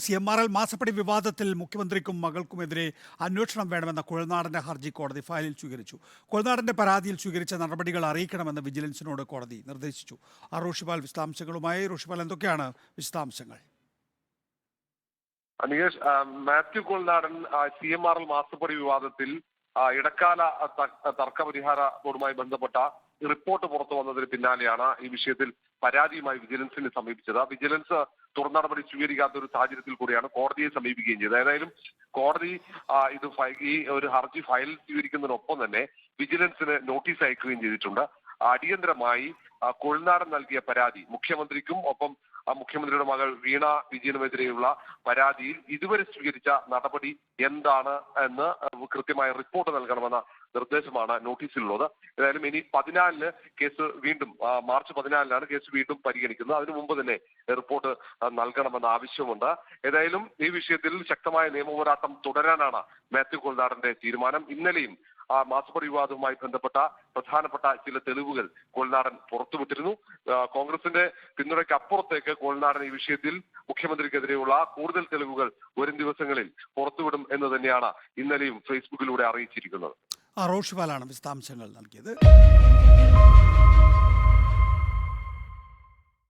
CMRL മാസപ്പടി വിവാദത്തിൽ മുഖ്യമന്ത്രിക്കും മകൾക്കുമെതിരെ അന്വേഷണം വേണമെന്ന കുഴൽനാടന്റെ ഹർജി കോടതി ഫയലിൽ സ്വീകരിച്ചു. കുഴൽനാടന്റെ പരാതിയിൽ സ്വീകരിച്ച നടപടികൾ അറിയിക്കണമെന്ന് വിജിലൻസിനോട് കോടതി നിർദ്ദേശിച്ചു. റോഷിപാൽ വിശദാംശങ്ങളുമായി. റോഷിപാൽ, എന്തൊക്കെയാണ് വിശദാംശങ്ങൾ? നികേഷ്, മാത്യു കുഴൽനാടൻ CMRL മാസപ്പടി വിവാദത്തിൽ ഇടക്കാല തർക്കപരിഹാര ബോർഡുമായി ബന്ധപ്പെട്ട റിപ്പോർട്ട് പുറത്തു വന്നതിന് പിന്നാലെയാണ് ഈ വിഷയത്തിൽ പരാതിയുമായി വിജിലൻസിനെ സമീപിച്ചത്. വിജിലൻസ് തുടർ നടപടി സ്വീകരിക്കാത്ത ഒരു സാഹചര്യത്തിൽ കൂടിയാണ് കോടതിയെ സമീപിക്കുകയും ചെയ്തത്. ഏതായാലും കോടതി ഈ ഒരു ഹർജി ഫയലിൽ സ്വീകരിക്കുന്നതിനൊപ്പം തന്നെ വിജിലൻസിന് നോട്ടീസ് അയക്കുകയും ചെയ്തിട്ടുണ്ട്. അടിയന്തരമായി കുഴൽനാടൻ നൽകിയ പരാതി മുഖ്യമന്ത്രിക്കും ഒപ്പം മുഖ്യമന്ത്രിയുടെ മകൾ വീണ വിജയനുമെതിരെയുള്ള പരാതിയിൽ ഇതുവരെ സ്വീകരിച്ച നടപടി എന്താണ് എന്ന് കൃത്യമായ റിപ്പോർട്ട് നൽകണമെന്ന നിർദ്ദേശമാണ് നോട്ടീസിലുള്ളത്. ഏതായാലും ഇനി 14-ന് കേസ് വീണ്ടും മാർച്ച് 14-നാണ് കേസ് വീണ്ടും പരിഗണിക്കുന്നത്. അതിനു മുമ്പ് തന്നെ റിപ്പോർട്ട് നൽകണമെന്ന ആവശ്യമുണ്ട്. ഏതായാലും ഈ വിഷയത്തിൽ ശക്തമായ നിയമപോരാട്ടം തുടരാനാണ് മാത്യു കുഴൽനാടന്റെ തീരുമാനം. ഇന്നലെയും മാസപ്പടി വിവാദവുമായി ബന്ധപ്പെട്ട പ്രധാനപ്പെട്ട ചില തെളിവുകൾ കുഴൽനാടൻ പുറത്തുവിട്ടിരുന്നു. കോൺഗ്രസിന്റെ പിന്തുണയ്ക്ക് അപ്പുറത്തേക്ക് കുഴൽനാടൻ ഈ വിഷയത്തിൽ മുഖ്യമന്ത്രിക്കെതിരെയുള്ള കൂടുതൽ തെളിവുകൾ വരും ദിവസങ്ങളിൽ പുറത്തുവിടും എന്ന് തന്നെയാണ് ഇന്നലെയും ഫേസ്ബുക്കിലൂടെ അറിയിച്ചിരിക്കുന്നത്. റോഷിപാലാണ് വിശദാംശങ്ങൾ നൽകിയത്.